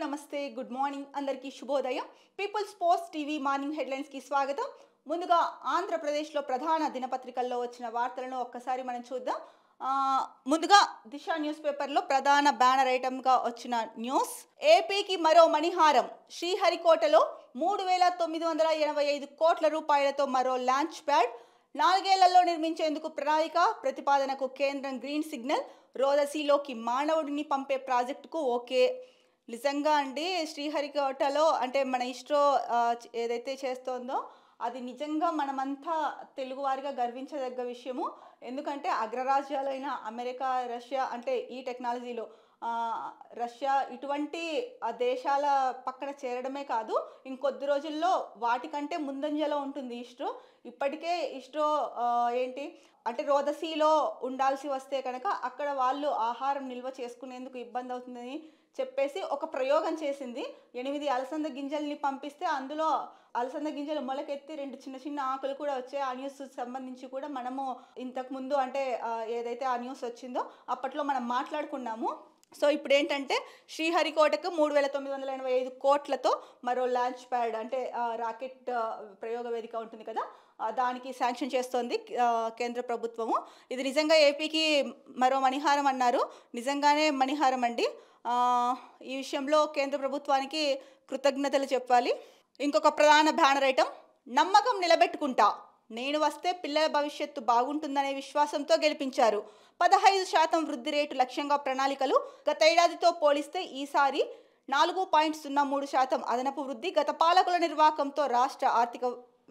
నమస్తే good morning అందరికీ శుభోదయం people's post TV morning headlines కి స్వాగతం ముందుగా ఆంధ్రప్రదేశ్లో ప్రధాన దినపత్రికల్లో వచ్చిన వార్తలను ఒక్కసారి మనం చూద్దాం ముందుగా దిశ న్యూస్ పేపర్లో ప్రధాన బ్యానర్ ఐటమ్గా వచ్చిన న్యూస్ ఏపీకి మరో మణిహారం శ్రీహరికోటలో 3,985 కోట్ల రూపాయలతో మరో లాంచ్ ప్యాడ్ 4 ఏళ్లలో నిర్మించేందుకు ప్రణాళిక ప్రతిపాదనకు కేంద్రం గ్రీన్ సిగ్నల్ రోదసీలోకి మానవుడిని పంపే ప్రాజెక్టుకు ఓకే నిజంగా అండి శ్రీహరికోటలో అంటే మన ఇస్రో ఏదైతే చేస్తోందో అది నిజంగా మనమంతా తెలుగువారిగా గర్వించదగ్గ విషయము ఎందుకంటే అగ్రరాజ్యాలైన అమెరికా రష్యా అంటే ఈ టెక్నాలజీలో రష్యా ఇటువంటి దేశాల పక్కన చేరడమే కాదు ఇంకొద్ది రోజుల్లో వాటికంటే ముందంజలో ఉంటుంది ఇస్రో ఇప్పటికే ఇస్రో ఏంటి అంటే రోదసీలో ఉండాల్సి వస్తే కనుక అక్కడ వాళ్ళు ఆహారం నిల్వ చేసుకునేందుకు ఇబ్బంది అవుతుందని చెప్పేసి ఒక ప్రయోగం చేసింది 8 అలసంద గింజల్ని పంపిస్తే అందులో అలసంద గింజలు మొలకెత్తి 2 చిన్న చిన్న ఆకులు కూడా వచ్చాయి ఆ న్యూస్ సంబంధించి కూడా మనము ఇంతకుముందు అంటే ఏదైతే ఆ న్యూస్ వచ్చిందో అప్పట్లో మనం మాట్లాడుకున్నాము సో ఇప్పుడు ఏంటంటే శ్రీహరికోటకు 3,985 కోట్లతో మరో లాంచ్ ప్యాడ్ అంటే రాకెట్ ప్రయోగ వేదిక ఉంటుంది కదా దానికి శాంక్షన్ చేస్తోంది కేంద్ర ప్రభుత్వము ఇది నిజంగా ఏపీకి మరో మణిహారం అన్నారు నిజంగానే మణిహారం అండి ఈ విషయంలో కేంద్ర ప్రభుత్వానికి కృతజ్ఞతలు చెప్పాలి ఇంకొక ప్రధాన బ్యానర్ ఐటమ్ నమ్మకం నిలబెట్టుకుంటా నేను వస్తే పిల్లల భవిష్యత్తు బాగుంటుందనే విశ్వాసంతో గెలిపించారు 15% వృద్ధి రేటు లక్ష్యంగా ప్రణాళికలు గత ఏడాదితో పోలిస్తే ఈసారి 4.03% అదనపు వృద్ధి గత పాలకుల నిర్వాకంతో రాష్ట్ర ఆర్థిక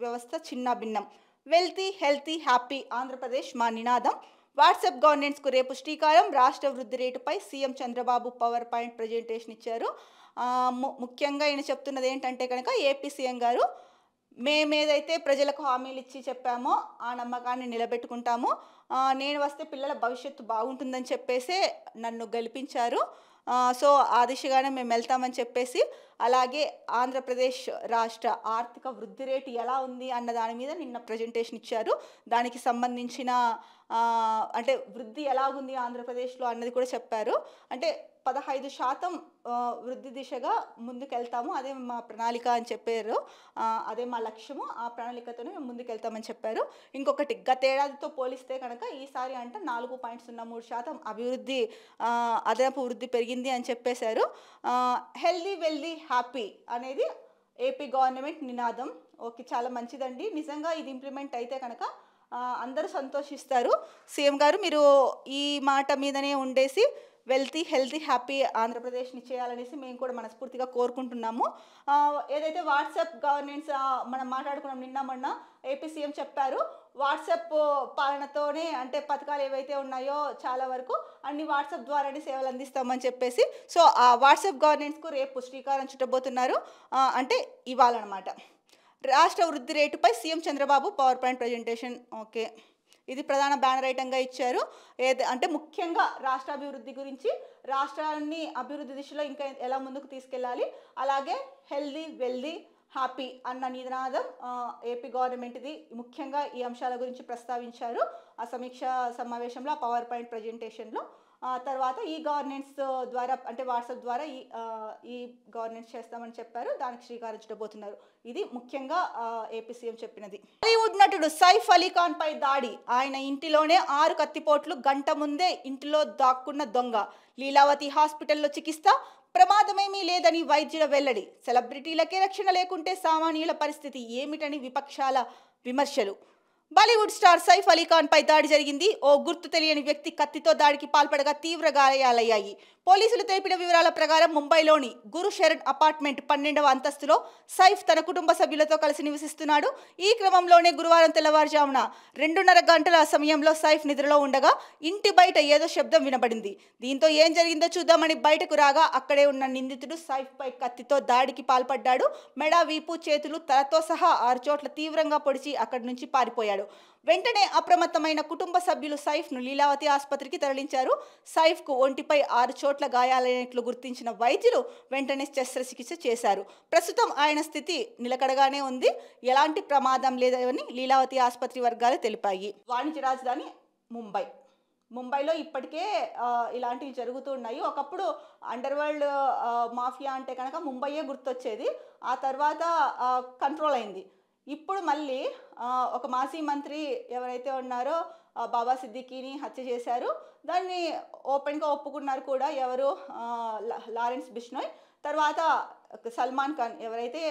వ్యవస్థ చిన్నాభిన్నం వెల్తీ హెల్తీ హ్యాపీ ఆంధ్రప్రదేశ్ మా నినాదం వాట్సాప్ గవర్నెన్స్కు రేపు శ్రీకారం రాష్ట్ర వృద్ధి రేటుపై CM Chandrababu power point presentation ఇచ్చారు ముఖ్యంగా ఈయన చెప్తున్నది ఏంటంటే కనుక ఏపీ సీఎం గారు మేమేదైతే ప్రజలకు హామీలు ఇచ్చి చెప్పామో ఆ నమ్మకాన్ని నిలబెట్టుకుంటాము నేను వస్తే పిల్లల భవిష్యత్తు బాగుంటుందని చెప్పేసి నన్ను గెలిపించారు సో ఆ దిశగానే మేము వెళ్తామని చెప్పేసి అలాగే ఆంధ్రప్రదేశ్ రాష్ట్ర ఆర్థిక వృద్ధి రేటు ఎలా ఉంది అన్న దాని మీద నిన్న ప్రజెంటేషన్ ఇచ్చారు దానికి సంబంధించిన అంటే వృద్ధి ఎలా ఉంది ఆంధ్రప్రదేశ్లో అన్నది కూడా చెప్పారు అంటే 15% వృద్ధి దిశగా ముందుకెళ్తాము అదే మా ప్రణాళిక అని చెప్పారు అదే మా లక్ష్యము ఆ ప్రణాళికతోనే మేము ముందుకెళ్తామని చెప్పారు ఇంకొకటి గతేడాదితో పోలిస్తే కనుక ఈసారి అంటే 4.03% అభివృద్ధి అదనపు వృద్ధి పెరిగింది అని చెప్పేశారు హెల్దీ వెల్దీ హ్యాపీ అనేది ఏపీ గవర్నమెంట్ నినాదం ఓకే చాలా మంచిదండి నిజంగా ఇది ఇంప్లిమెంట్ అయితే కనుక అందరూ సంతోషిస్తారు సీఎం గారు మీరు ఈ మాట మీదనే ఉండేసి వెల్తీ హెల్తీ హ్యాపీ ఆంధ్రప్రదేశ్ని చేయాలనేసి మేము కూడా మనస్ఫూర్తిగా కోరుకుంటున్నాము ఏదైతే వాట్సాప్ గవర్నెన్స్ మనం మాట్లాడుకున్నాం నిన్న మొన్న ఏపీ సీఎం చెప్పారు వాట్సాప్ పాలనతోనే అంటే పథకాలు ఏవైతే ఉన్నాయో చాలా వరకు అన్ని వాట్సాప్ ద్వారానే సేవలు అందిస్తామని చెప్పేసి సో ఆ వాట్సాప్ గవర్నెన్స్కు రేపు శ్రీకారం చుట్టబోతున్నారు అంటే ఇవ్వాలన్నమాట రాష్ట్ర వృద్ధి రేటుపై CM Chandrababu power point presentation okay ఇది ప్రధాన బ్యానర్ ఐటంగా ఇచ్చారు అంటే ముఖ్యంగా రాష్ట్ర అభివృద్ధి గురించి రాష్ట్రాన్ని అభివృద్ధి దిశలో ఇంకా ఎలా ముందుకు తీసుకెళ్ళాలి అలాగే హెల్దీ వెల్దీ హ్యాపీ అన్న నినాదం ఏపీ గవర్నమెంట్ది ముఖ్యంగా ఈ అంశాల గురించి ప్రస్తావించారు ఆ సమీక్ష సమావేశంలో పవర్ పాయింట్ ప్రజెంటేషన్లో తర్వాత ఈ గవర్నెన్స్ ద్వారా అంటే వాట్సాప్ ద్వారా ఈ గవర్నెన్స్ చేస్తామని చెప్పారు దానికి శ్రీకారం చుట్టబోతున్నారు ఇది ముఖ్యంగా ఏపీ సీఎం చెప్పినది బాలీవుడ్ నటుడు సైఫ్ అలీ ఖాన్ పై దాడి ఆయన ఇంటిలోనే 6 కత్తిపోట్లు గంట ముందే ఇంటిలో దాక్కున్న దొంగ లీలావతి హాస్పిటల్లో చికిత్స ప్రమాదమేమీ లేదని వైద్యుల వెల్లడి సెలబ్రిటీలకే రక్షణ లేకుంటే సామాన్యుల పరిస్థితి ఏమిటని విపక్షాల విమర్శలు బాలీవుడ్ స్టార్ సైఫ్ అలీ ఖాన్ పై దాడి జరిగింది ఓ గుర్తు తెలియని వ్యక్తి కత్తితో దాడికి పాల్పడగా తీవ్ర గాయాలయ్యాయి పోలీసులు తెలిపిన వివరాల ప్రకారం ముంబైలోని గురు శరణ్ అపార్ట్మెంట్ 12వ అంతస్తులో సైఫ్ తన కుటుంబ సభ్యులతో కలిసి నివసిస్తున్నాడు ఈ క్రమంలోనే గురువారం తెల్లవారుజామున 2:30 గంటల సమయంలో సైఫ్ నిద్రలో ఉండగా ఇంటి బయట ఏదో శబ్దం వినబడింది దీంతో ఏం జరిగిందో చూద్దామని బయటకు రాగా అక్కడే ఉన్న నిందితుడు సైఫ్ పై కత్తితో దాడికి పాల్పడ్డాడు మెడ వీపు చేతులు తలతో సహా 6 చోట్ల తీవ్రంగా పొడిచి అక్కడి నుంచి పారిపోయాడు వెంటనే అప్రమత్తమైన కుటుంబ సభ్యులు సైఫ్ను లీలావతి ఆసుపత్రికి తరలించారు సైఫ్కు ఒంటిపై 6 చోట్ల గాయాలైనట్లు గుర్తించిన వైద్యులు వెంటనే శస్త్రచికిత్స చేశారు ప్రస్తుతం ఆయన స్థితి నిలకడగానే ఉంది ఎలాంటి ప్రమాదం లేదని లీలావతి ఆసుపత్రి వర్గాలు తెలిపాయి వాణిజ్య రాజధాని ముంబై ముంబైలో ఇప్పటికే ఇలాంటివి జరుగుతున్నాయి. ఒకప్పుడు అండర్ వరల్డ్ మాఫియా అంటే కనుక ముంబైయే గుర్తొచ్చేది. ఆ తర్వాత కంట్రోల్ అయింది. ఇప్పుడు మళ్ళీ ఒక మాజీ మంత్రి ఎవరైతే ఉన్నారో బాబా సిద్దికీని హత్య చేశారు. దాన్ని ఓపెన్‌గా ఒప్పుకున్నారు కూడా ఎవరు లారెన్స్ బిష్నోయ్. తర్వాత సల్మాన్ ఖాన్ ఎవరైతే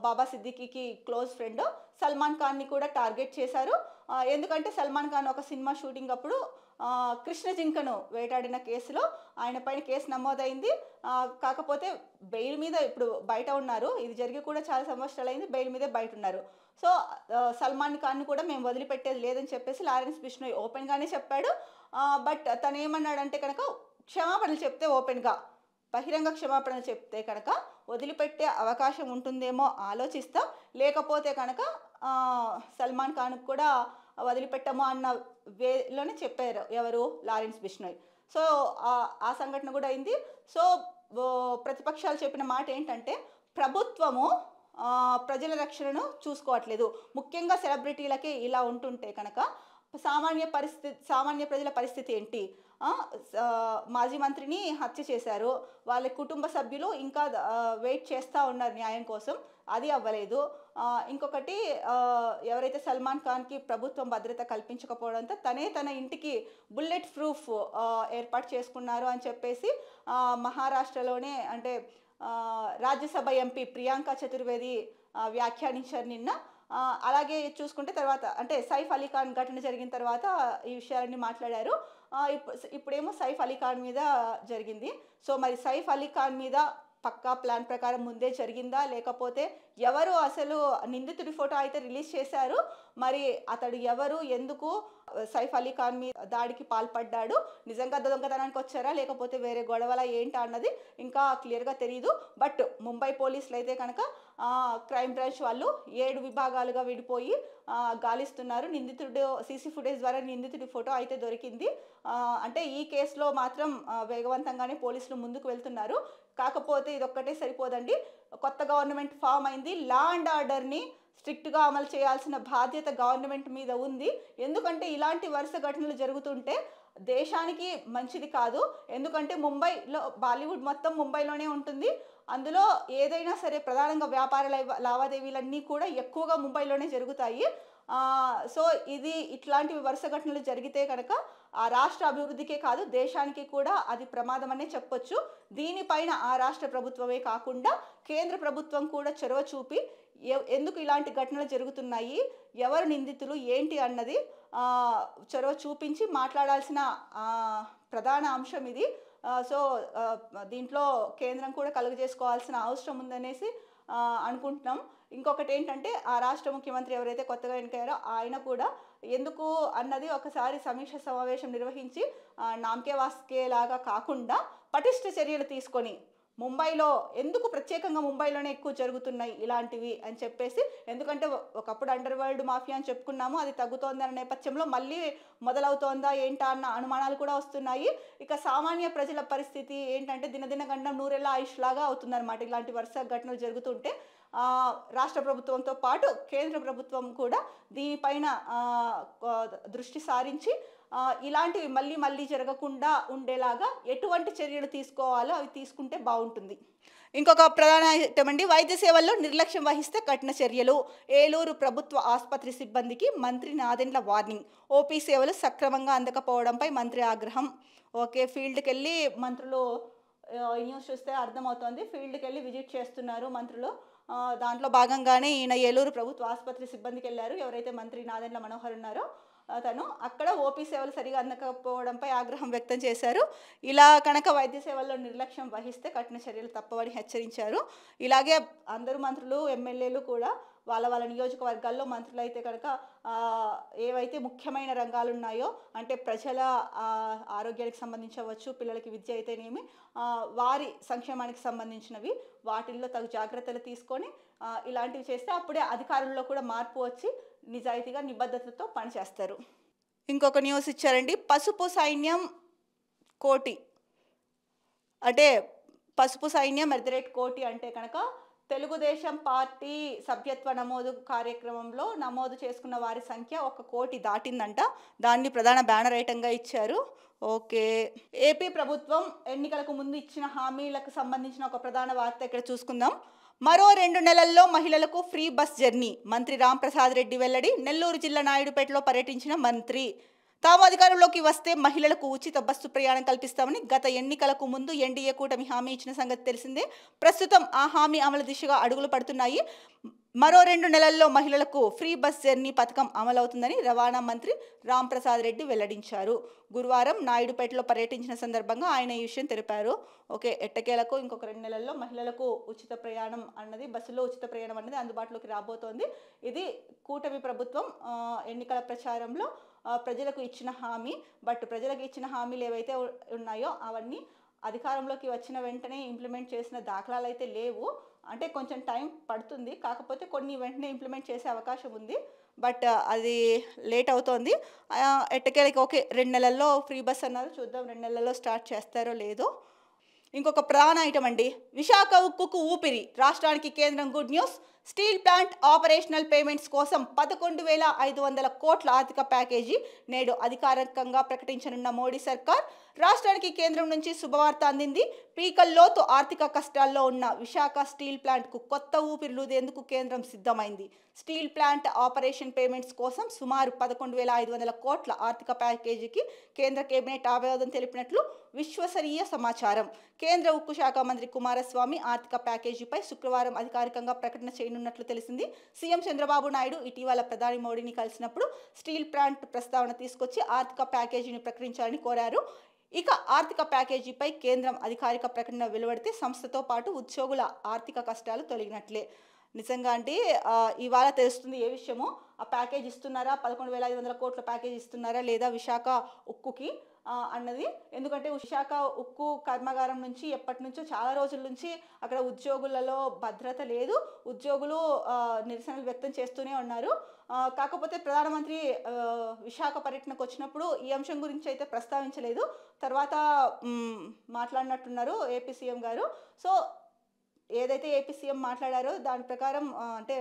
బాబా సిద్దికీకి క్లోజ్ ఫ్రెండో సల్మాన్ ఖాన్‌ని కూడా టార్గెట్ చేశారు. ఎందుకంటే సల్మాన్ ఖాన్ ఒక సినిమా షూటింగ్ అప్పుడు కృష్ణ జింకను వేటాడిన కేసులో ఆయన పైన కేసు నమోదైంది. కాకపోతే బెయిల్ మీద ఇప్పుడు బయట ఉన్నారు. ఇది జరిగి కూడా చాలా సంవత్సరాలైంది. బెయిల్ మీదే బయట ఉన్నారు. సో సల్మాన్ ఖాన్‌ని కూడా మేము వదిలిపెట్టేది లేదని చెప్పేసి లారెన్స్ బిష్నోయ్ ఓపెన్‌గానే చెప్పాడు. బట్ తను ఏమన్నాడంటే కనుక క్షమాపణలు చెప్తే ఓపెన్‌గా బహిరంగ క్షమాపణలు చెప్తే కనుక వదిలిపెట్టే అవకాశం ఉంటుందేమో ఆలోచిస్తాం. లేకపోతే కనుక సల్మాన్ ఖాన్‌కి కూడా వదిలిపెట్టము అన్న వేలోనే చెప్పారు ఎవరు లారెన్స్ బిష్నోయ్. సో ఆ సంఘటన కూడా అయింది. సో ప్రతిపక్షాలు చెప్పిన మాట ఏంటంటే ప్రభుత్వము ప్రజల రక్షణను చూసుకోవట్లేదు. ముఖ్యంగా సెలబ్రిటీలకే ఇలా ఉంటుంటే కనుక సామాన్య ప్రజల పరిస్థితి ఏంటి? మాజీ మంత్రిని హత్య చేశారు. వాళ్ళ కుటుంబ సభ్యులు ఇంకా వెయిట్ చేస్తూ ఉన్నారు న్యాయం కోసం. అది అవ్వలేదు. ఇంకొకటి ఎవరైతే సల్మాన్ ఖాన్‌కి ప్రభుత్వం భద్రత కల్పించకపోవడంతో తన ఇంటికి బుల్లెట్ ప్రూఫ్ ఏర్పాటు చేసుకున్నారు అని చెప్పేసి మహారాష్ట్రలోనే అంటే రాజ్యసభ ఎంపీ ప్రియాంక చతుర్వేది వ్యాఖ్యానించారు నిన్న. అలాగే చూసుకుంటే తర్వాత అంటే సైఫ్ అలీ ఖాన్ ఘటన జరిగిన తర్వాత ఈ విషయాలన్నీ మాట్లాడారు. ఇప్పుడేమో సైఫ్ అలీ ఖాన్ మీద జరిగింది. సో మరి సైఫ్ అలీ ఖాన్ మీద పక్కా ప్లాన్ ప్రకారం ముందే జరిగిందా? లేకపోతే ఎవరు అసలు నిందితుడి ఫోటో అయితే రిలీజ్ చేశారు. మరి అతడు ఎవరు? ఎందుకు సైఫ్ అలీ ఖాన్ మీద దాడికి పాల్పడ్డాడు? నిజంగా దొంగతనానికి వచ్చారా? లేకపోతే వేరే గొడవల ఏంటా అన్నది ఇంకా క్లియర్గా తెలియదు. బట్ ముంబై పోలీసులు అయితే కనుక క్రైమ్ బ్రాంచ్ వాళ్ళు 7 విభాగాలుగా విడిపోయి గాలిస్తున్నారు. నిందితుడు సీసీ ఫుటేజ్ ద్వారా నిందితుడి ఫోటో అయితే దొరికింది. అంటే ఈ కేసులో మాత్రం వేగవంతంగానే పోలీసులు ముందుకు వెళ్తున్నారు. కాకపోతే ఇదొక్కటే సరిపోదండి. కొత్త గవర్నమెంట్ ఫామ్ అయింది. లా అండ్ ఆర్డర్ని స్ట్రిక్ట్గా అమలు చేయాల్సిన బాధ్యత గవర్నమెంట్ మీద ఉంది. ఎందుకంటే ఇలాంటి వరుస ఘటనలు జరుగుతుంటే దేశానికి మంచిది కాదు. ఎందుకంటే ముంబైలో బాలీవుడ్ మొత్తం ముంబైలోనే ఉంటుంది. అందులో ఏదైనా సరే ప్రధానంగా వ్యాపార లావాదేవీలన్నీ కూడా ఎక్కువగా ముంబైలోనే జరుగుతాయి. సో ఇట్లాంటివి వరుస ఘటనలు జరిగితే కనుక ఆ రాష్ట్ర అభివృద్ధికే కాదు దేశానికి కూడా అది ప్రమాదం అనే చెప్పొచ్చు. దీనిపైన ఆ రాష్ట్ర ప్రభుత్వమే కాకుండా కేంద్ర ప్రభుత్వం కూడా చొరవ చూపి ఎందుకు ఇలాంటి ఘటనలు జరుగుతున్నాయి, ఎవరు నిందితులు ఏంటి అన్నది చొరవ చూపించి మాట్లాడాల్సిన ప్రధాన అంశం ఇది. సో దీంట్లో కేంద్రం కూడా కలుగజేసుకోవాల్సిన అవసరం ఉందనేసి అనుకుంటున్నాం. ఇంకొకటి ఏంటంటే ఆ రాష్ట్ర ముఖ్యమంత్రి ఎవరైతే కొత్తగా ఎన్నికయ్యారో ఆయన కూడా ఎందుకు అన్నది ఒకసారి సమీక్ష సమావేశం నిర్వహించి నామకే వాస్కే లాగా కాకుండా పటిష్ట చర్యలు తీసుకొని ముంబైలో ఎందుకు ప్రత్యేకంగా ముంబైలోనే ఎక్కువ జరుగుతున్నాయి ఇలాంటివి అని చెప్పేసి, ఎందుకంటే ఒకప్పుడు అండర్ వరల్డ్ మాఫియా అని చెప్పుకున్నాము, అది తగ్గుతోందన్న నేపథ్యంలో మళ్ళీ మొదలవుతోందా ఏంటా అన్న అనుమానాలు కూడా వస్తున్నాయి. ఇక సామాన్య ప్రజల పరిస్థితి ఏంటంటే దినదిన గండం నూరెళ్ళ ఆయుష్ లాగా అవుతుందన్నమాట. ఇలాంటి వరుస ఘటనలు జరుగుతుంటే రాష్ట్ర ప్రభుత్వంతో పాటు కేంద్ర ప్రభుత్వం కూడా దీనిపైన దృష్టి సారించి ఇలాంటివి మళ్ళీ జరగకుండా ఉండేలాగా ఎటువంటి చర్యలు తీసుకోవాలో అవి తీసుకుంటే బాగుంటుంది. ఇంకొక ప్రధాన ఐటమ్ అండి, వైద్య సేవల్లో నిర్లక్ష్యం వహిస్తే కఠిన చర్యలు. ఏలూరు ప్రభుత్వ ఆసుపత్రి సిబ్బందికి మంత్రి నాదెండ్ల వార్నింగ్. ఓపీ సేవలు సక్రమంగా అందకపోవడంపై మంత్రి ఆగ్రహం. ఓకే, ఫీల్డ్కి వెళ్ళి మంత్రులు న్యూస్ చూస్తే అర్థమవుతోంది. ఫీల్డ్కి వెళ్ళి విజిట్ చేస్తున్నారు మంత్రులు. దాంట్లో భాగంగానే ఈయన ఏలూరు ప్రభుత్వ ఆసుపత్రి సిబ్బందికి వెళ్ళారు. ఎవరైతే మంత్రి నాదెండ్ల మనోహర్ ఉన్నారో తను అక్కడ ఓపీ సేవలు సరిగా అందకపోవడంపై ఆగ్రహం వ్యక్తం చేశారు. ఇలా కనుక వైద్య సేవల్లో నిర్లక్ష్యం వహిస్తే కఠిన చర్యలు తప్పవని హెచ్చరించారు. ఇలాగే అందరూ మంత్రులు ఎమ్మెల్యేలు కూడా వాళ్ళ నియోజకవర్గాల్లో మంత్రులు అయితే కనుక ఏవైతే ముఖ్యమైన రంగాలు ఉన్నాయో అంటే ప్రజల ఆరోగ్యానికి సంబంధించవచ్చు, పిల్లలకి విద్య అయితేనేమి, వారి సంక్షేమానికి సంబంధించినవి వాటిల్లో తగు జాగ్రత్తలు తీసుకొని ఇలాంటివి చేస్తే అప్పుడే అధికారుల్లో కూడా మార్పు వచ్చి నిజాయితీగా నిబద్ధతతో పనిచేస్తారు. ఇంకొక న్యూస్ ఇచ్చారండి, పసుపు సైన్యం కోటి అంటే పసుపు సైన్యం @ కోటి అంటే కనుక తెలుగుదేశం పార్టీ సభ్యత్వ నమోదు కార్యక్రమంలో నమోదు చేసుకున్న వారి సంఖ్య 1 కోటి దాటిందంట. దాన్ని ప్రధాన బ్యానర్ ఐటంగా ఇచ్చారు. ఓకే. ఏపీ ప్రభుత్వం ఎన్నికలకు ముందు ఇచ్చిన హామీలకు సంబంధించిన ఒక ప్రధాన వార్త ఇక్కడ చూసుకుందాం. మరో 2 నెలల్లో మహిళలకు ఫ్రీ బస్ జర్నీ. మంత్రి రాంప్రసాద్ రెడ్డి వెల్లడి. నెల్లూరు జిల్లా నాయుడుపేటలో పర్యటించిన మంత్రి. తాము అధికారంలోకి వస్తే మహిళలకు ఉచిత బస్సు ప్రయాణం కల్పిస్తామని గత ఎన్నికలకు ముందు ఎన్డీఏ కూటమి హామీ ఇచ్చిన సంగతి తెలిసిందే. ప్రస్తుతం ఆ హామీ అమలు దిశగా అడుగులు పడుతున్నాయి. మరో 2 నెలల్లో మహిళలకు ఫ్రీ బస్ జర్నీ పథకం అమలవుతుందని రవాణా మంత్రి రాంప్రసాద్ రెడ్డి వెల్లడించారు. గురువారం నాయుడుపేటలో పర్యటించిన సందర్భంగా ఆయన ఈ విషయం తెలిపారు. ఓకే, ఎట్టకేలకు ఇంకొక 2 నెలల్లో మహిళలకు ఉచిత ప్రయాణం అన్నది, బస్సులో ఉచిత ప్రయాణం అన్నది అందుబాటులోకి రాబోతోంది. ఇది కూటమి ప్రభుత్వం ఎన్నికల ప్రచారంలో ప్రజలకు ఇచ్చిన హామీ. బట్ ప్రజలకు ఇచ్చిన హామీలు ఏవైతే ఉన్నాయో అవన్నీ అధికారంలోకి వచ్చిన వెంటనే ఇంప్లిమెంట్ చేసిన దాఖలాలు అయితే లేవు. అంటే కొంచెం టైం పడుతుంది, కాకపోతే కొన్ని వెంటనే ఇంప్లిమెంట్ చేసే అవకాశం ఉంది. బట్ అది లేట్ అవుతోంది. ఎట్టకేలకి ఓకే 2 నెలల్లో ఫ్రీ బస్ అన్నారు. చూద్దాం 2 నెలల్లో స్టార్ట్ చేస్తారో లేదో. ఇంకొక ప్రధాన ఐటమ్ అండి, విశాఖ ఉక్కుకు ఊపిరి. రాష్ట్రానికి కేంద్రం good news. Steel plant operational payments కోసం 11,500 కోట్ల ఆర్థిక ప్యాకేజీ నేడు అధికారికంగా ప్రకటించనున్న మోడీ సర్కార్. రాష్ట్రానికి కేంద్రం నుంచి శుభవార్త అందింది. పీకల్లోతు ఆర్థిక కష్టాల్లో ఉన్న విశాఖ స్టీల్ ప్లాంట్కు కొత్త ఊపిరిలూదేందుకు కేంద్రం సిద్ధమైంది. స్టీల్ ప్లాంట్ ఆపరేషన్ పేమెంట్స్ కోసం సుమారు 11,500 కోట్ల ఆర్థిక ప్యాకేజీకి కేంద్ర కేబినెట్ ఆమోదం తెలిపినట్లు విశ్వసనీయ సమాచారం. కేంద్ర ఉక్కు శాఖ మంత్రి కుమారస్వామి ఆర్థిక ప్యాకేజీపై శుక్రవారం అధికారికంగా ప్రకటన చేయనున్నట్లు తెలిసింది. సీఎం చంద్రబాబు నాయుడు ఇటీవల ప్రధాని మోడీని కలిసినప్పుడు స్టీల్ ప్లాంట్ ప్రస్తావన తీసుకొచ్చి ఆర్థిక ప్యాకేజీని ప్రకటించాలని కోరారు. ఇక ఆర్థిక ప్యాకేజీపై కేంద్రం అధికారిక ప్రకటన వెలువడితే సంస్థతో పాటు ఉద్యోగుల ఆర్థిక కష్టాలు తొలగినట్లే. నిజంగా అంటే ఇవాళ తెలుస్తుంది ఏ విషయమో. ఆ ప్యాకేజ్ ఇస్తున్నారా, 11,500 కోట్ల ప్యాకేజ్ ఇస్తున్నారా లేదా విశాఖ ఉక్కుకి అన్నది. ఎందుకంటే విశాఖ ఉక్కు కర్మాగారం నుంచి ఎప్పటి నుంచో చాలా రోజుల నుంచి అక్కడ ఉద్యోగులలో భద్రత లేదు. ఉద్యోగులు నిరసనలు వ్యక్తం చేస్తూనే ఉన్నారు. కాకపోతే ప్రధానమంత్రి విశాఖ పర్యటనకు వచ్చినప్పుడు ఈ అంశం గురించి అయితే ప్రస్తావించలేదు. తర్వాత మాట్లాడినట్టున్నారు ఏపీ సీఎం గారు. సో ఏదైతే ఏపీ సీఎం మాట్లాడారో దాని ప్రకారం అంటే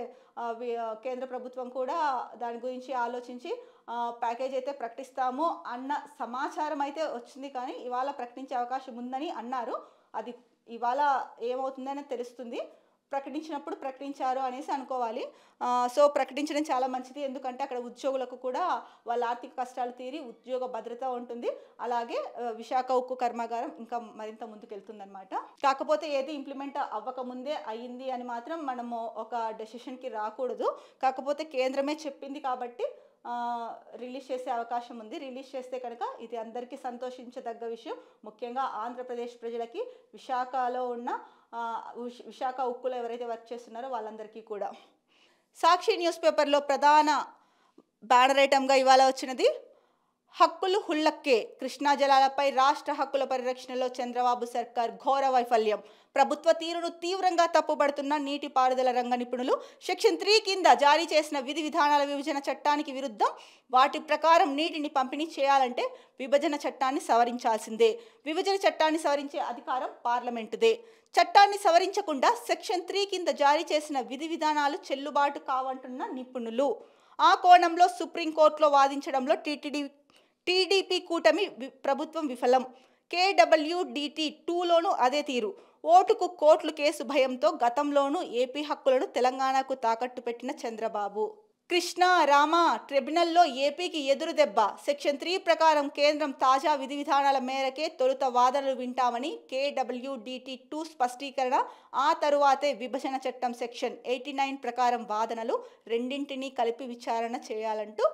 కేంద్ర ప్రభుత్వం కూడా దాని గురించి ఆలోచించి ప్యాకేజ్ అయితే ప్రకటిస్తాము అన్న సమాచారం అయితే వచ్చింది. కానీ ఇవాళ ప్రకటించే అవకాశం ఉందని అన్నారు. అది ఇవాళ ఏమవుతుందని తెలుస్తుంది. ప్రకటించినప్పుడు ప్రకటించారు అనేసి అనుకోవాలి. సో ప్రకటించడం చాలా మంచిది. ఎందుకంటే అక్కడ ఉద్యోగులకు కూడా వాళ్ళ ఆర్థిక కష్టాలు తీరి ఉద్యోగ భద్రత ఉంటుంది. అలాగే విశాఖ ఉక్కు కర్మాగారం ఇంకా మరింత ముందుకెళ్తుందన్నమాట. కాకపోతే ఏది ఇంప్లిమెంట్ అవ్వకముందే అయ్యింది అని మాత్రం మనము ఒక డెసిషన్కి రాకూడదు. కాకపోతే కేంద్రమే చెప్పింది కాబట్టి రిలీజ్ చేసే అవకాశం ఉంది. రిలీజ్ చేస్తే కనుక ఇది అందరికీ సంతోషించదగ్గ విషయం. ముఖ్యంగా ఆంధ్రప్రదేశ్ ప్రజలకి, విశాఖలో ఉన్న విశాఖ ఉక్కులో ఎవరైతే వర్క్ చేస్తున్నారో వాళ్ళందరికీ కూడా. సాక్షి న్యూస్ పేపర్లో ప్రధాన బ్యానర్ ఐటమ్గా ఇవాళ వచ్చినది హక్కులు హుల్లక్కే. కృష్ణా జలాలపై రాష్ట్ర హక్కుల పరిరక్షణలో చంద్రబాబు సర్కార్ ఘోర వైఫల్యం. ప్రభుత్వ తీరును తీవ్రంగా తప్పుబడుతున్న నీటిపారుదల రంగ నిపుణులు సెక్షన్ 3 కింద జారీ చేసిన విధి విధానాల విభజన చట్టానికి విరుద్ధం. వాటి ప్రకారం నీటిని పంపిణీ చేయాలంటే విభజన చట్టాన్ని సవరించాల్సిందే. విభజన చట్టాన్ని సవరించే అధికారం పార్లమెంటుదే. చట్టాన్ని సవరించకుండా సెక్షన్ 3 కింద జారీ చేసిన విధి విధానాలు చెల్లుబాటు కావంటున్న నిపుణులు. ఆ కోణంలో సుప్రీంకోర్టులో వాదించడంలో టీడీపీ కూటమి ప్రభుత్వం విఫలం. KWDT 2లోనూ అదే తీరు. ఓటుకు కోట్లు కేసు భయంతో గతంలోనూ ఏపీ హక్కులను తెలంగాణకు తాకట్టు పెట్టిన చంద్రబాబు. కృష్ణా రామా ట్రిబ్యునల్లో ఏపీకి ఎదురు దెబ్బ. సెక్షన్ 3 ప్రకారం కేంద్రం తాజా విధి విధానాల మేరకే తొలుత వాదనలు వింటామని KWDT 2 స్పష్టీకరణ. ఆ తరువాతే విభజన చట్టం సెక్షన్ 89 ప్రకారం వాదనలు రెండింటినీ కలిపి విచారణ చేయాలంటూ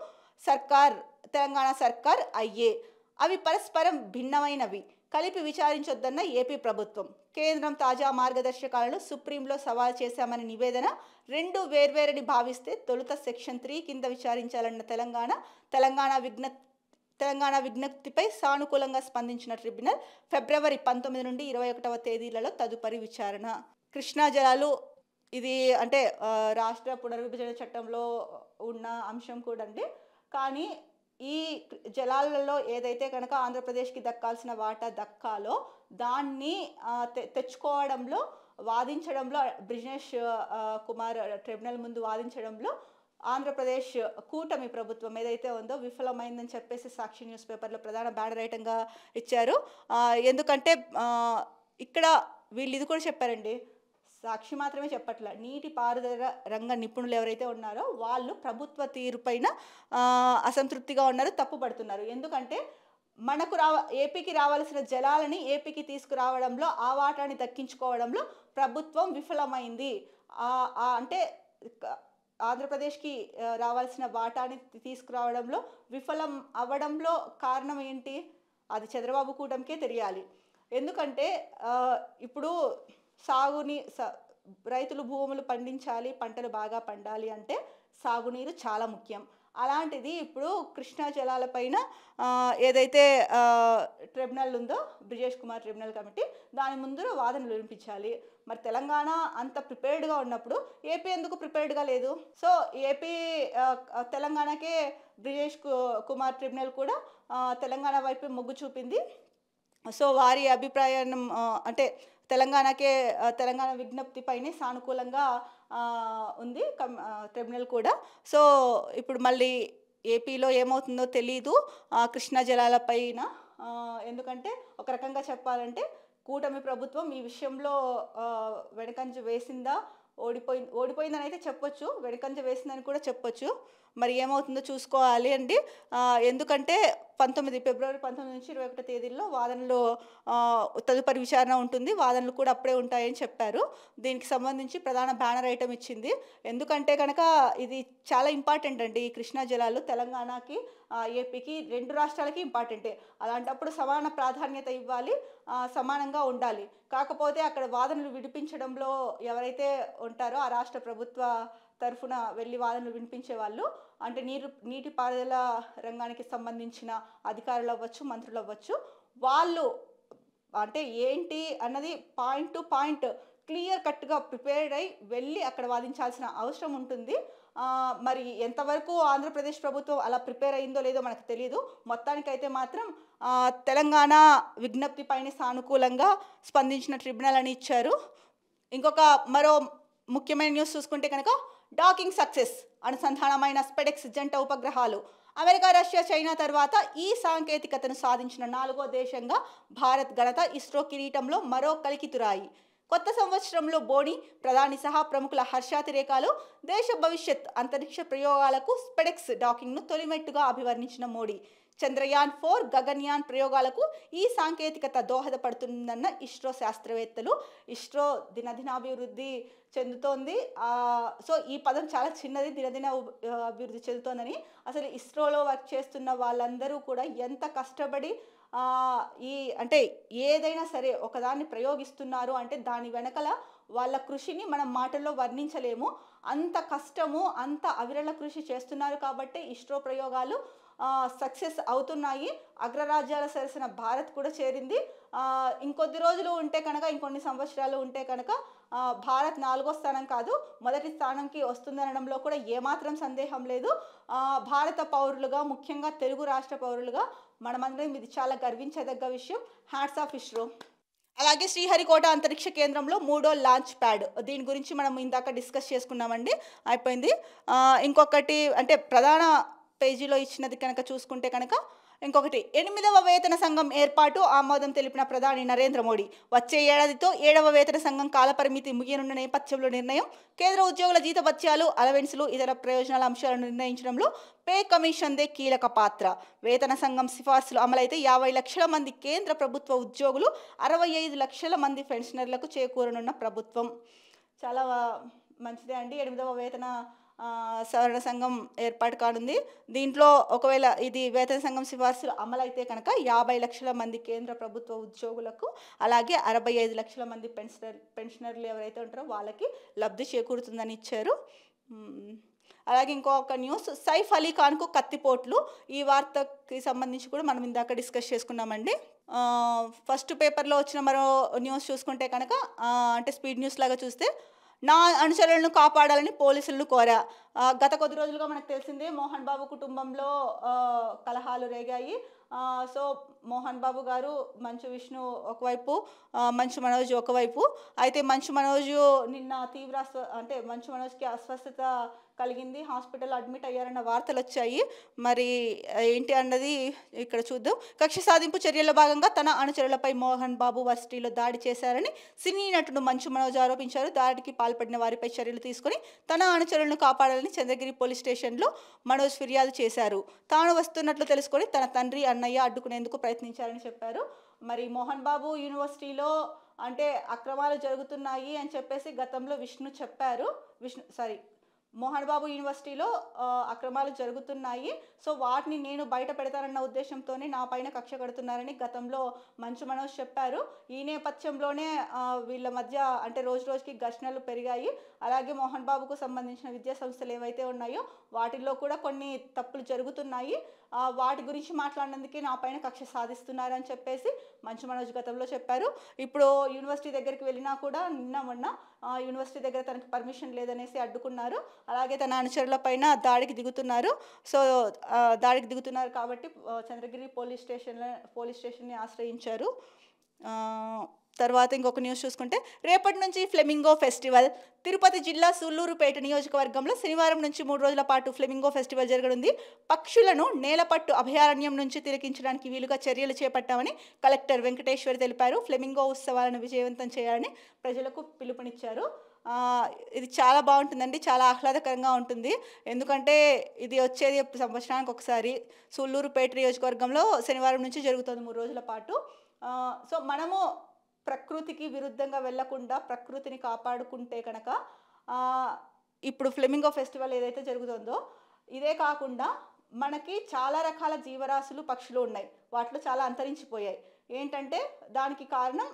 తెలంగాణ సర్కార్ అవి పరస్పరం భిన్నమైనవి, కలిపి విచారించొద్దన్న ఏపీ ప్రభుత్వం. కేంద్రం తాజా మార్గదర్శకాలను సుప్రీంలో సవాల్ చేశామని నివేదన. రెండు వేర్వేరని భావిస్తే తొలుత సెక్షన్ 3 కింద విచారించాలన్న తెలంగాణ విజ్ఞప్తిపై సానుకూలంగా స్పందించిన ట్రిబ్యునల్ ఫిబ్రవరి 19 నుండి 21వ తేదీలలో తదుపరి విచారణ. కృష్ణా జలాలు ఇది అంటే రాష్ట్ర పునర్విభజన చట్టంలో ఉన్న అంశం కూడా అండి. కానీ ఈ జలాలలో ఏదైతే కనుక ఆంధ్రప్రదేశ్కి దక్కాల్సిన వాటా దక్కాలో దాన్ని తెచ్చుకోవడంలో వాదించడంలో బ్రిజేష్ కుమార్ ట్రిబ్యునల్ ముందు వాదించడంలో ఆంధ్రప్రదేశ్ కూటమి ప్రభుత్వం ఏదైతే ఉందో విఫలమైందని చెప్పేసి సాక్షి న్యూస్ పేపర్లో ప్రధాన బ్యానర్ ఐటంగా ఇచ్చారు. ఎందుకంటే ఇక్కడ వీళ్ళు ఇది కూడా చెప్పారండి, సాక్షి మాత్రమే చెప్పట్ల, నీటిపారుదల రంగ నిపుణులు ఎవరైతే ఉన్నారో వాళ్ళు ప్రభుత్వ తీరుపైన అసంతృప్తిగా ఉన్నారు, తప్పుపడుతున్నారు. ఎందుకంటే మనకు ఏపీకి రావాల్సిన జలాలని ఏపీకి తీసుకురావడంలో, ఆ వాటాన్ని దక్కించుకోవడంలో ప్రభుత్వం విఫలమైంది. అంటే ఆంధ్రప్రదేశ్కి రావాల్సిన వాటాని తీసుకురావడంలో విఫలం అవ్వడంలో కారణం ఏంటి? అది చంద్రబాబు కూటమికే తెలియాలి. ఎందుకంటే ఇప్పుడు రైతులు భూములు పండించాలి, పంటలు బాగా పండాలి అంటే సాగునీరు చాలా ముఖ్యం. అలాంటిది ఇప్పుడు కృష్ణా జలాలపైన ఏదైతే ట్రిబ్యునల్ ఉందో బ్రిజేష్ కుమార్ ట్రిబ్యునల్ కమిటీ, దాని ముందు వాదనలు వినిపించాలి. మరి తెలంగాణ అంత ప్రిపేర్డ్గా ఉన్నప్పుడు ఏపీ ఎందుకు ప్రిపేర్డ్గా లేదు? సో ఏపీ తెలంగాణకే బ్రిజేష్ కుమార్ ట్రిబ్యునల్ కూడా తెలంగాణ వైపు మొగ్గు చూపింది. సో వారి అభిప్రాయం అంటే తెలంగాణ విజ్ఞప్తిపైనే సానుకూలంగా ఉంది ట్రిబ్యునల్ కూడా. సో ఇప్పుడు మళ్ళీ ఏపీలో ఏమవుతుందో తెలీదు కృష్ణా జలాల పైన. ఎందుకంటే ఒక రకంగా చెప్పాలంటే కూటమి ప్రభుత్వం ఈ విషయంలో వెనకంజ వేసిందా, ఓడిపోయిందని అయితే చెప్పొచ్చు, వెనకంజ వేసిందని కూడా చెప్పొచ్చు. మరి ఏమవుతుందో చూసుకోవాలి అండి. ఎందుకంటే ఫిబ్రవరి 19 నుంచి 21 తేదీల్లో వాదనలు తదుపరి విచారణ ఉంటుంది, వాదనలు కూడా అప్పుడే ఉంటాయని చెప్పారు. దీనికి సంబంధించి ప్రధాన బ్యానర్ ఐటమ్ ఇచ్చింది. ఎందుకంటే కనుక ఇది చాలా ఇంపార్టెంట్ అండి. ఈ కృష్ణా జలాలు తెలంగాణకి ఏపీకి 2 రాష్ట్రాలకి ఇంపార్టెంటే. అలాంటప్పుడు సమాన ప్రాధాన్యత ఇవ్వాలి, సమానంగా ఉండాలి. కాకపోతే అక్కడ వాదనలు వినిపించడంలో ఎవరైతే ఉంటారో ఆ రాష్ట్ర ప్రభుత్వ తరఫున వెళ్ళి వాదనలు వినిపించే వాళ్ళు, అంటే నీటిపారుదల రంగానికి సంబంధించిన అధికారులు అవ్వచ్చు, మంత్రులు అవ్వచ్చు, వాళ్ళు అంటే ఏంటి అన్నది పాయింట్ టు పాయింట్ క్లియర్ కట్గా ప్రిపేర్డ్ అయి వెళ్ళి అక్కడ వాదించాల్సిన అవసరం ఉంటుంది. మరి ఎంతవరకు ఆంధ్రప్రదేశ్ ప్రభుత్వం అలా ప్రిపేర్ అయిందో లేదో మనకు తెలియదు. మొత్తానికైతే మాత్రం తెలంగాణ విజ్ఞప్తిపైన సానుకూలంగా స్పందించిన ట్రిబ్యునల్ అని ఇచ్చారు. మరో ముఖ్యమైన న్యూస్ చూసుకుంటే కనుక డాకింగ్ సక్సెస్, అనుసంధానమైన స్పెడెక్స్ జంట ఉపగ్రహాలు. అమెరికా, రష్యా, చైనా తర్వాత ఈ సాంకేతికతను సాధించిన 4వ దేశంగా భారత్ ఘనత. ఇస్రో కిరీటంలో మరో కలికితురాయి. కొత్త సంవత్సరంలో బోని, ప్రధాని సహా ప్రముఖుల హర్షాతిరేకాలు. దేశ భవిష్యత్ అంతరిక్ష ప్రయోగాలకు స్పెడెక్స్ డాకింగ్ను తొలిమెట్టుగా అభివర్ణించిన మోడీ. చంద్రయాన్ 4, గగన్యాన్ ప్రయోగాలకు ఈ సాంకేతికత దోహదపడుతుందన్న ఇస్రో శాస్త్రవేత్తలు. ఇస్రో దినదినాభివృద్ధి చెందుతోంది. సో ఈ పదం చాలా చిన్నది, దినదిన అభివృద్ధి చెందుతోందని. అసలు ఇస్రోలో వర్క్ చేస్తున్న వాళ్ళందరూ కూడా ఎంత కష్టపడి అంటే ఏదైనా సరే ఒకదాన్ని ప్రయోగిస్తున్నారు అంటే దాని వెనకల వాళ్ళ కృషిని మనం మాటల్లో వర్ణించలేము. అంత కష్టము, అంత అవిరళ కృషి చేస్తున్నారు కాబట్టి ఇస్రో ప్రయోగాలు సక్సెస్ అవుతున్నాయి. అగ్రరాజ్యాల సరసన భారత్ కూడా చేరింది. ఇంకొద్ది రోజులు ఉంటే కనుక, ఇంకొన్ని సంవత్సరాలు ఉంటే కనుక భారత్ 4వ స్థానం కాదు, మొదటి స్థానంకి వస్తుందనడంలో కూడా ఏమాత్రం సందేహం లేదు. భారత పౌరులుగా, ముఖ్యంగా తెలుగు రాష్ట్ర పౌరులుగా మనమందరం ఇది చాలా గర్వించదగ్గ విషయం. Hats off ISRO. అలాగే శ్రీహరికోట అంతరిక్ష కేంద్రంలో 3వ లాంచ్ ప్యాడ్, దీని గురించి మనం ఇందాక డిస్కస్ చేసుకున్నామండి, అయిపోయింది. ఇంకొకటి అంటే ప్రధాన పేజీలో ఇచ్చినది కనుక చూసుకుంటే కనుక ఇంకొకటి 8వ వేతన సంఘం ఏర్పాటు ఆమోదం తెలిపిన ప్రధాని నరేంద్ర మోడీ. వచ్చే ఏడాదితో 7వ వేతన సంఘం కాలపరిమితి ముగియనున్న నేపథ్యంలో నిర్ణయం. కేంద్ర ఉద్యోగుల జీతభత్యాలు, అలవెన్సులు, ఇతర ప్రయోజనాల అంశాలను నిర్ణయించడంలో పే కమిషన్దే కీలక పాత్ర. వేతన సంఘం సిఫార్సులు అమలైతే 50 లక్షల మంది కేంద్ర ప్రభుత్వ ఉద్యోగులు, 65 లక్షల మంది పెన్షనర్లకు చేకూరనున్న ప్రభుత్వం. చాలా మంచిదే అండి. 8వ వేతన సవరణ సంఘం ఏర్పాటు కానుంది. దీంట్లో ఒకవేళ ఇది వేతన సంఘం సిఫార్సులు అమలైతే కనుక 50 లక్షల మంది కేంద్ర ప్రభుత్వ ఉద్యోగులకు, అలాగే 65 లక్షల మంది పెన్షనర్లు ఎవరైతే ఉంటారో వాళ్ళకి లబ్ధి చేకూరుతుందని ఇచ్చారు. అలాగే ఇంకొక న్యూస్, సైఫ్ అలీ ఖాన్కు కత్తిపోట్లు. ఈ వార్తకి సంబంధించి కూడా మనం ఇందాక డిస్కస్ చేసుకున్నామండి. ఫస్ట్ పేపర్లో వచ్చిన మరో న్యూస్ చూసుకుంటే కనుక అంటే స్పీడ్ న్యూస్ లాగా చూస్తే, నా అనుచరులను కాపాడాలని పోలీసులను కోరా. గత కొద్ది రోజులుగా మనకు తెలిసిందే మోహన్ బాబు కుటుంబంలో కలహాలు రేగాయి. సో మోహన్ బాబు గారు, మంచు విష్ణు ఒకవైపు, మంచు మనోజ్ ఒకవైపు. అయితే మంచు మనోజ్ నిన్న అంటే మంచు మనోజ్కి అస్వస్థత కలిగింది, హాస్పిటల్లో అడ్మిట్ అయ్యారన్న వార్తలు వచ్చాయి. మరి ఏంటి అన్నది ఇక్కడ చూద్దాం. కక్ష సాధింపు చర్యల్లో భాగంగా తన అనుచరులపై మోహన్ బాబు వర్సిటీలో దాడి చేశారని సినీ నటుడు మంచు మనోజ్ ఆరోపించారు. దాడికి పాల్పడిన వారిపై చర్యలు తీసుకుని తన అనుచరులను కాపాడాలని చంద్రగిరి పోలీస్ స్టేషన్లో మనోజ్ ఫిర్యాదు చేశారు. తాను వస్తున్నట్లు తెలుసుకొని తన తండ్రి, అన్నయ్య అడ్డుకునేందుకు ప్రయత్నించారని చెప్పారు. మరి మోహన్ బాబు యూనివర్సిటీలో అంటే అక్రమాలు జరుగుతున్నాయి అని చెప్పేసి గతంలో మోహన్ బాబు యూనివర్సిటీలో అక్రమాలు జరుగుతున్నాయి, సో వాటిని నేను బయట పెడతానన్న ఉద్దేశంతోనే నా పైన కక్ష కడుతున్నారని గతంలో మంచు మనోజ్ చెప్పారు. ఈ నేపథ్యంలోనే వీళ్ళ మధ్య అంటే రోజు రోజుకి ఘర్షణలు పెరిగాయి. అలాగే మోహన్ బాబుకు సంబంధించిన విద్యా సంస్థలు ఏవైతే ఉన్నాయో వాటిల్లో కూడా కొన్ని తప్పులు జరుగుతున్నాయి, వాటి గురించి మాట్లాడినందుకే నా పైన కక్ష సాధిస్తున్నారని చెప్పేసి మంచు మనోజ్ గతంలో చెప్పారు. ఇప్పుడు యూనివర్సిటీ దగ్గరికి వెళ్ళినా కూడా మొన్న యూనివర్సిటీ దగ్గర తనకి పర్మిషన్ లేదనేసి అడ్డుకున్నారు. అలాగే తన అనుచరుల పైన దాడికి దిగుతున్నారు. సో దాడికి దిగుతున్నారు కాబట్టి చంద్రగిరి పోలీస్ స్టేషన్ని ఆశ్రయించారు. తర్వాత ఇంకొక న్యూస్ చూసుకుంటే, రేపటి నుంచి ఫ్లెమింగో ఫెస్టివల్. తిరుపతి జిల్లా సూళ్లూరుపేట నియోజకవర్గంలో శనివారం నుంచి 3 రోజుల పాటు ఫ్లెమింగో ఫెస్టివల్ జరగనుంది. పక్షులను నేలపట్టు అభయారణ్యం నుంచి తిలకించడానికి వీలుగా చర్యలు చేపట్టామని కలెక్టర్ వెంకటేశ్వర్ తెలిపారు. ఫ్లెమింగో ఉత్సవాలను విజయవంతం చేయాలని ప్రజలకు పిలుపునిచ్చారు. ఇది చాలా బాగుంటుందండి, చాలా ఆహ్లాదకరంగా ఉంటుంది. ఎందుకంటే ఇది వచ్చేది సంవత్సరానికి ఒకసారి సూళ్లూరుపేట నియోజకవర్గంలో శనివారం నుంచి జరుగుతుంది 3 రోజుల పాటు. సో మనము ప్రకృతికి విరుద్ధంగా వెళ్లకుండా ప్రకృతిని కాపాడుకుంటే కనుక ఇప్పుడు ఫ్లెమింగో ఫెస్టివల్ ఏదైతే జరుగుతుందో ఇదే కాకుండా మనకి చాలా రకాల జీవరాశులు, పక్షులు ఉన్నాయి, వాటిలో చాలా అంతరించిపోయాయి. ఏంటంటే దానికి కారణం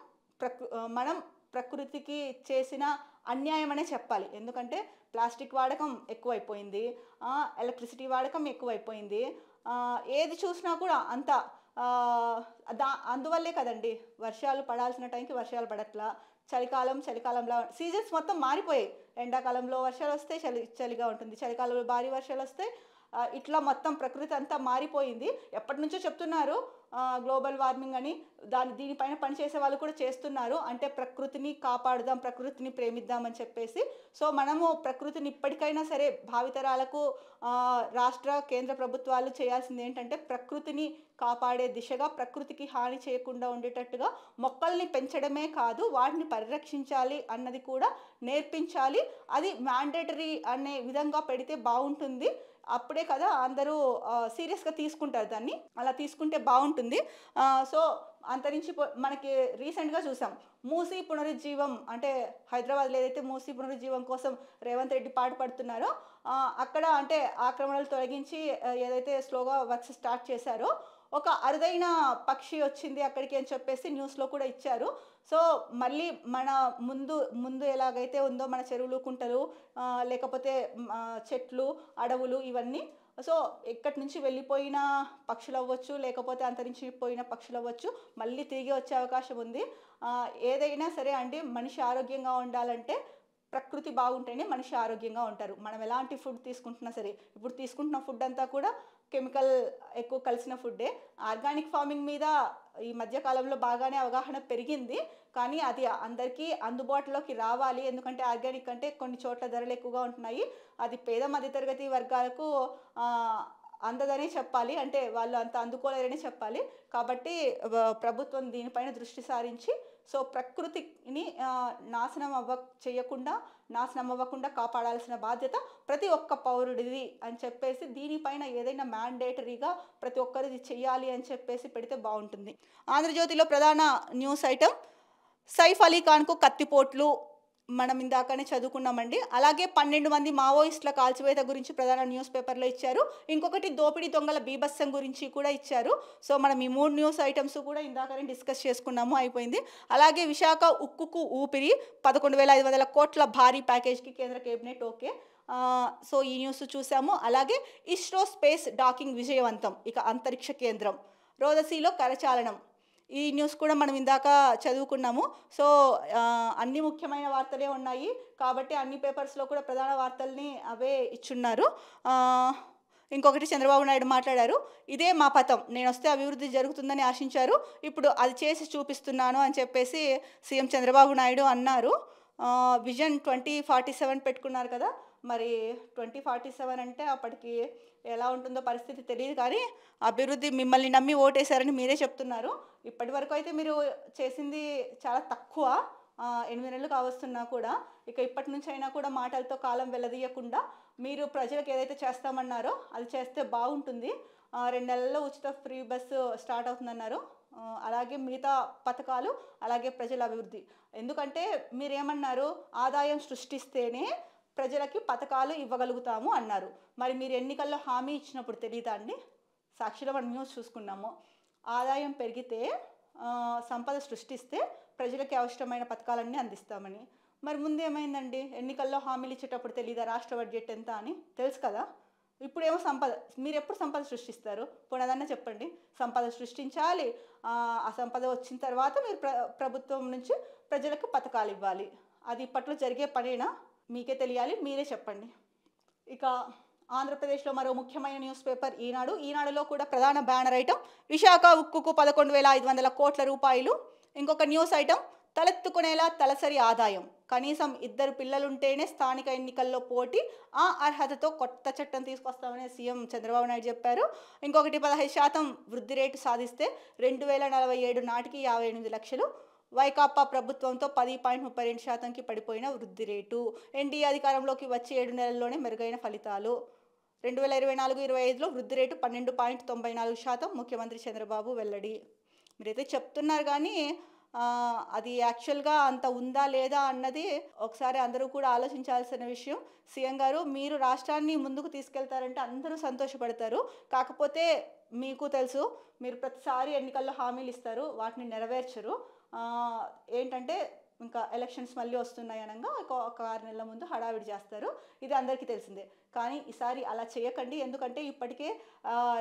మనం ప్రకృతికి చేసిన అన్యాయం అనే చెప్పాలి. ఎందుకంటే ప్లాస్టిక్ వాడకం ఎక్కువైపోయింది, ఎలక్ట్రిసిటీ వాడకం ఎక్కువైపోయింది, ఏది చూసినా కూడా అంత అందువల్లే కదండి వర్షాలు పడాల్సిన టైంకి వర్షాలు పడట్లా, చలికాలంలో సీజన్స్ మొత్తం మారిపోయాయి. ఎండాకాలంలో వర్షాలు వస్తే చలిగా ఉంటుంది, చలికాలంలో భారీ వర్షాలు వస్తే ఇట్లా మొత్తం ప్రకృతి అంతా మారిపోయింది. ఎప్పటి నుంచో చెప్తున్నారు గ్లోబల్ వార్మింగ్ అని, దీనిపైన పనిచేసే వాళ్ళు కూడా చేస్తున్నారు. అంటే ప్రకృతిని కాపాడుదాం, ప్రకృతిని ప్రేమిద్దాం అని చెప్పేసి. సో మనము ప్రకృతిని ఇప్పటికైనా సరే భావితరాలకు రాష్ట్ర కేంద్ర ప్రభుత్వాలు చేయాల్సింది ఏంటంటే ప్రకృతిని కాపాడే దిశగా, ప్రకృతికి హాని చేయకుండా ఉండేటట్టుగా మొక్కల్ని పెంచడమే కాదు వాటిని పరిరక్షించాలి అన్నది కూడా నేర్పించాలి. అది మ్యాండేటరీ అనే విధంగా పెడితే బాగుంటుంది. అప్పుడే కదా అందరూ సీరియస్గా తీసుకుంటారు, దాన్ని అలా తీసుకుంటే బాగుంటుంది. సో మనకి రీసెంట్గా చూసాం మూసీ పునరుజ్జీవం, అంటే హైదరాబాద్లో ఏదైతే మూసీ పునరుజ్జీవం కోసం రేవంత్ రెడ్డి పాటుపడుతున్నారో అక్కడ అంటే ఆక్రమణలు తొలగించి ఏదైతే స్లోగా వర్క్స్ స్టార్ట్ చేశారో ఒక అరుదైన పక్షి వచ్చింది అక్కడికి అని చెప్పేసి న్యూస్లో కూడా ఇచ్చారు. సో మళ్ళీ మన ముందు ఎలాగైతే ఉందో మన చెరువులు, కుంటలు, లేకపోతే చెట్లు, అడవులు ఇవన్నీ, సో ఎక్కడి నుంచి వెళ్ళిపోయిన పక్షులు అవ్వచ్చు, లేకపోతే అంతరించిపోయిన పక్షులు అవ్వచ్చు, మళ్ళీ తిరిగి వచ్చే అవకాశం ఉంది. ఏదైనా సరే అండి, మనిషి ఆరోగ్యంగా ఉండాలంటే ప్రకృతి బాగుంటేనే మనిషి ఆరోగ్యంగా ఉంటారు. మనం ఎలాంటి ఫుడ్ తీసుకుంటున్నా సరే, ఇప్పుడు తీసుకుంటున్న ఫుడ్ అంతా కూడా కెమికల్ ఎక్కువ కలిసిన ఫుడ్డే. ఆర్గానిక్ ఫార్మింగ్ మీద ఈ మధ్యకాలంలో బాగానే అవగాహన పెరిగింది, కానీ అది అందరికీ అందుబాటులోకి రావాలి. ఎందుకంటే ఆర్గానిక్ అంటే కొన్ని చోట్ల ధరలు ఎక్కువగా ఉంటున్నాయి, అది పేద మధ్యతరగతి వర్గాలకు అందదనే చెప్పాలి, అంటే వాళ్ళు అంత అందుకోలేరని చెప్పాలి. కాబట్టి ప్రభుత్వం దీనిపైన దృష్టి సారించి సో ప్రకృతిని నాశనం అవ్వకుండా కాపాడాల్సిన బాధ్యత ప్రతి ఒక్క పౌరుడిది అని చెప్పేసి దీనిపైన ఏదైనా మ్యాండేటరీగా ప్రతి ఒక్కరిది చెయ్యాలి అని చెప్పేసి పెడితే బాగుంటుంది. ఆంధ్రజ్యోతిలో ప్రధాన న్యూస్ ఐటమ్ సైఫ్ అలీ ఖాన్కు కత్తిపోట్లు, మనం ఇందాకనే చదువుకున్నామండి. అలాగే 12 మంది మావోయిస్టుల కాల్చివేత గురించి ప్రధాన న్యూస్ పేపర్లో ఇచ్చారు. ఇంకొకటి దోపిడీ దొంగల బీభత్సం గురించి కూడా ఇచ్చారు. సో మనం ఈ 3 న్యూస్ ఐటమ్స్ కూడా ఇందాకనే డిస్కస్ చేసుకున్నాము, అయిపోయింది. అలాగే విశాఖ ఉక్కుకు ఊపిరి, 11,500 కోట్ల భారీ ప్యాకేజ్కి కేంద్ర కేబినెట్ ఓకే. సో ఈ న్యూస్ చూసాము. అలాగే ఇస్రో స్పేస్ డాకింగ్ విజయవంతం, ఇక అంతరిక్ష కేంద్రం, రోదసీలో కరచాలనం, ఈ న్యూస్ కూడా మనం ఇందాక చదువుకున్నాము. సో అన్ని ముఖ్యమైన వార్తలే ఉన్నాయి కాబట్టి అన్ని పేపర్స్లో కూడా ప్రధాన వార్తల్ని అవే ఇచ్చున్నారు. ఇంకొకటి చంద్రబాబు నాయుడు మాట్లాడారు, ఇదే మా పథం, నేను వస్తే అభివృద్ధి జరుగుతుందని ఆశించారు, ఇప్పుడు అది చేసి చూపిస్తున్నాను అని చెప్పేసి సీఎం చంద్రబాబు నాయుడు అన్నారు. విజన్ 2047 పెట్టుకున్నారు కదా, మరి 2047 అంటే అప్పటికి ఎలా ఉంటుందో పరిస్థితి తెలియదు, కానీ అభివృద్ధి మిమ్మల్ని నమ్మి ఓటేశారని మీరే చెప్తున్నారు. ఇప్పటి వరకు అయితే మీరు చేసింది చాలా తక్కువ, 8 నెలలు కావస్తున్నా కూడా. ఇక ఇప్పటి నుంచి అయినా కూడా మాటలతో కాలం వెల్లదీయకుండా మీరు ప్రజలకు ఏదైతే చేస్తామన్నారో అది చేస్తే బాగుంటుంది. 2 నెలల్లో ఉచిత ఫ్రీ బస్సు స్టార్ట్ అవుతుందన్నారు. అలాగే మిగతా పథకాలు, అలాగే ప్రజల అభివృద్ధి. ఎందుకంటే మీరేమన్నారు, ఆదాయం సృష్టిస్తేనే ప్రజలకి పథకాలు ఇవ్వగలుగుతాము అన్నారు. మరి మీరు ఎన్నికల్లో హామీ ఇచ్చినప్పుడు తెలియదా అండి? సాక్షిలో మనం న్యూస్ చూసుకున్నాము, ఆదాయం పెరిగితే సంపద సృష్టిస్తే ప్రజలకి అవసరమైన పథకాలన్నీ అందిస్తామని. మరి ముందు ఏమైందండి? ఎన్నికల్లో హామీలు ఇచ్చేటప్పుడు తెలీదా రాష్ట్ర బడ్జెట్ ఎంత అని? తెలుసు కదా. ఇప్పుడేమో సంపద, మీరు ఎప్పుడు సంపద సృష్టిస్తారు? పోనదన్నా చెప్పండి. సంపద సృష్టించాలి, ఆ సంపద వచ్చిన తర్వాత మీరు ప్రభుత్వం నుంచి ప్రజలకు పథకాలు ఇవ్వాలి. అది ఇప్పట్లో జరిగే పనేనా? మీకే తెలియాలి, మీరే చెప్పండి. ఇక ఆంధ్రప్రదేశ్లో మరో ముఖ్యమైన న్యూస్ పేపర్ ఈనాడు. ఈనాడులో కూడా ప్రధాన బ్యానర్ ఐటమ్ విశాఖ ఉక్కుకు 11,500 కోట్ల రూపాయలు. ఇంకొక న్యూస్ ఐటమ్ తలెత్తుకునేలా తలసరి ఆదాయం, కనీసం 2 పిల్లలుంటేనే స్థానిక ఎన్నికల్లో పోటీ, ఆ అర్హతతో కొత్త చట్టం తీసుకొస్తామని సీఎం చంద్రబాబు నాయుడు చెప్పారు. ఇంకొకటి 15% వృద్ధి రేటు సాధిస్తే 2047 నాటికి 58 లక్షలు. వైకాపా ప్రభుత్వంతో 10.32%కి పడిపోయిన వృద్ధి రేటు. ఎన్డీఏ అధికారంలోకి వచ్చి 7 నెలల్లోనే మెరుగైన ఫలితాలు. 2024-25లో వృద్ధి రేటు 12.94%, ముఖ్యమంత్రి చంద్రబాబు వెల్లడి. మీరైతే చెప్తున్నారు కానీ అది యాక్చువల్గా అంత ఉందా లేదా అన్నది ఒకసారి అందరూ కూడా ఆలోచించాల్సిన విషయం. సీఎం గారు, మీరు రాష్ట్రాన్ని ముందుకు తీసుకెళ్తారంటే అందరూ సంతోషపడతారు. కాకపోతే మీకు తెలుసు, మీరు ప్రతిసారి ఎన్నికల్లో హామీలు ఇస్తారు, వాటిని నెరవేర్చరు. ఏంటంటే ఇంకా ఎలక్షన్స్ మళ్ళీ వస్తున్నాయి అనగా ఒక 6 నెలల ముందు హడావిడి చేస్తారు. ఇది అందరికీ తెలిసిందే. కానీ ఈసారి అలా చేయకండి. ఎందుకంటే ఇప్పటికే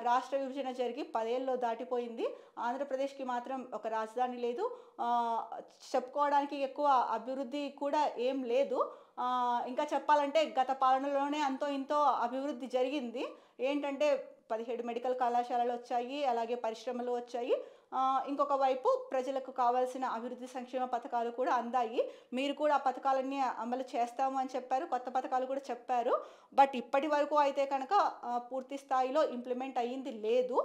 రాష్ట్ర విభజన జరిగి 10 ఏళ్ళు దాటిపోయింది. ఆంధ్రప్రదేశ్కి మాత్రం ఒక రాజధాని లేదు, చెప్పుకోవడానికి ఎక్కువ అభివృద్ధి కూడా ఏం లేదు. ఇంకా చెప్పాలంటే గత పాలనలోనే అంతో ఇంతో అభివృద్ధి జరిగింది. ఏంటంటే 17 మెడికల్ కళాశాలలు వచ్చాయి, అలాగే పరిశ్రమలు వచ్చాయి. ఇంకొక వైపు ప్రజలకు కావాల్సిన అభివృద్ధి సంక్షేమ పథకాలు కూడా అందాయి. మీరు కూడా ఆ పథకాలన్నీ అమలు చేస్తాము అని చెప్పారు, కొత్త పథకాలు కూడా చెప్పారు. బట్ ఇప్పటి వరకు అయితే కనుక పూర్తి స్థాయిలో ఇంప్లిమెంట్ అయ్యింది లేదు.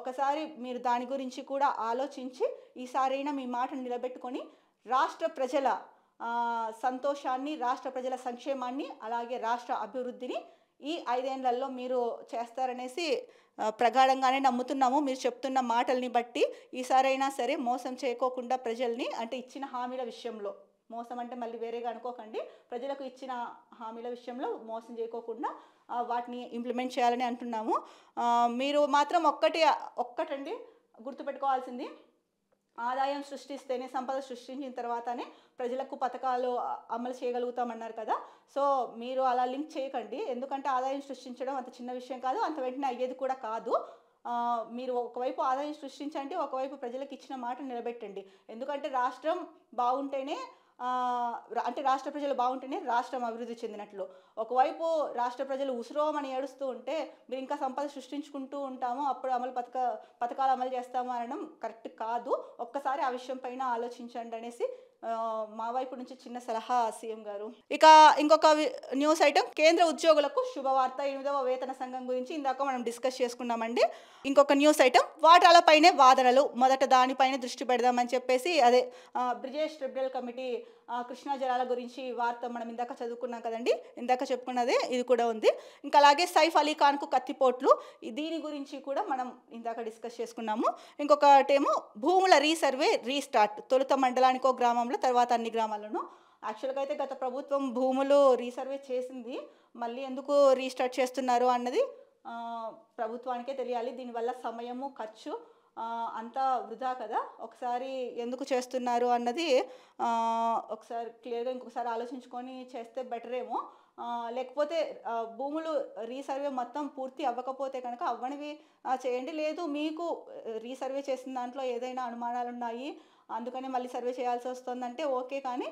ఒకసారి మీరు దాని గురించి కూడా ఆలోచించి ఈసారైనా మీ మాటను నిలబెట్టుకొని రాష్ట్ర ప్రజల సంతోషాన్ని, రాష్ట్ర ప్రజల సంక్షేమాన్ని, అలాగే రాష్ట్ర అభివృద్ధిని ఈ 5 ఏళ్లలో మీరు చేస్తారనేసి ప్రగాఢంగానే నమ్ముతున్నాము. మీరు చెప్తున్న మాటల్ని బట్టి ఈసారైనా సరే మోసం చేయకోకుండా ప్రజల్ని, అంటే ఇచ్చిన హామీల విషయంలో మోసం అంటే మళ్ళీ వేరేగా అనుకోకండి, ప్రజలకు ఇచ్చిన హామీల విషయంలో మోసం చేయకోకుండా వాటిని ఇంప్లిమెంట్ చేయాలని అంటున్నాము. మీరు మాత్రం ఒక్కటండి గుర్తుపెట్టుకోవాల్సింది, ఆదాయం సృష్టిస్తేనే, సంపద సృష్టించిన తర్వాతనే ప్రజలకు పథకాలు అమలు చేయగలుగుతామన్నారు కదా. సో మీరు అలా లింక్ చేయకండి, ఎందుకంటే ఆదాయం సృష్టించడం అంత చిన్న విషయం కాదు, అంత వెంటనే అయ్యేది కూడా కాదు. మీరు ఒకవైపు ఆదాయం సృష్టించండి, ఒకవైపు ప్రజలకు ఇచ్చిన మాట నిలబెట్టండి. ఎందుకంటే రాష్ట్రం బాగుంటేనే, అంటే రాష్ట్ర ప్రజలు బాగుంటేనే రాష్ట్రం అభివృద్ధి చెందినట్లు. ఒకవైపు రాష్ట్ర ప్రజలు ఉసురోమని ఏడుస్తూ ఉంటే మీరు ఇంకా సంపద సృష్టించుకుంటూ ఉంటాము, అప్పుడు పథకాలు అమలు చేస్తాము అనడం కరెక్ట్ కాదు. ఒక్కసారి ఆ విషయం పైన ఆలోచించండి అనేసి మా వైపు నుంచి చిన్న సలహా సీఎం గారు. ఇక ఇంకొక న్యూస్ ఐటమ్, కేంద్ర ఉద్యోగులకు శుభవార్త. 8వ వేతన సంఘం గురించి ఇందాక మనం డిస్కస్ చేసుకున్నామండి. ఇంకొక న్యూస్ ఐటమ్, వాటాలపైనే వాదనలు, మొదట దానిపైన దృష్టి పెడదామని చెప్పేసి, అదే బ్రిజేష్ ట్రిబ్యునల్ కమిటీ కృష్ణా జలాల గురించి వార్త మనం ఇందాక చదువుకున్నాం కదండి, ఇందాక చెప్పుకున్నదే ఇది కూడా ఉంది. ఇంకా అలాగే సైఫ్ అలీ ఖాన్కు కత్తిపోట్లు, దీని గురించి కూడా మనం ఇందాక డిస్కస్ చేసుకున్నాము. ఇంకొకటేమో భూముల రీసర్వే రీస్టార్ట్, తొలుత మండలానికో గ్రామంలో, తర్వాత అన్ని గ్రామాల్లోనూ. యాక్చువల్గా అయితే గత ప్రభుత్వం భూములు రీసర్వే చేసింది, మళ్ళీ ఎందుకు రీస్టార్ట్ చేస్తున్నారు అన్నది ప్రభుత్వానికే తెలియాలి. దీనివల్ల సమయము, ఖర్చు అంతా వృధా కదా. ఒకసారి ఎందుకు చేస్తున్నారు అన్నది ఒకసారి క్లియర్గా ఇంకొకసారి ఆలోచించుకొని చేస్తే బెటర్ ఏమో. లేకపోతే భూములు రీసర్వే మొత్తం పూర్తి అవ్వకపోతే కనుక అవ్వనివి చేయండి. లేదు మీకు రీసర్వే చేసిన దాంట్లో ఏదైనా అనుమానాలు ఉన్నాయి, అందుకని మళ్ళీ సర్వే చేయాల్సి వస్తుందంటే ఓకే. కానీ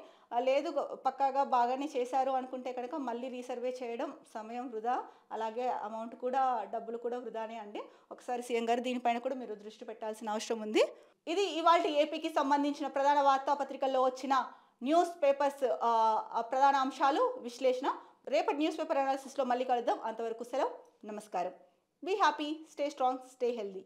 లేదు పక్కాగా బాగానే చేశారు అనుకుంటే కనుక మళ్ళీ రీసర్వే చేయడం సమయం వృధా, అలాగే అమౌంట్ కూడా, డబ్బులు కూడా వృధానే అండి. ఒకసారి సీఎం గారు దీనిపైన కూడా మీరు దృష్టి పెట్టాల్సిన అవసరం ఉంది. ఇది ఇవాల్టి ఏపీకి సంబంధించిన ప్రధాన వార్తాపత్రికల్లో వచ్చిన న్యూస్ పేపర్స్ ప్రధాన అంశాలు విశ్లేషణ. రేపటి న్యూస్ పేపర్ అనాలిసిస్లో మళ్ళీ కలుద్దాం. అంతవరకు సెలవు, నమస్కారం. Be happy, stay strong, stay healthy.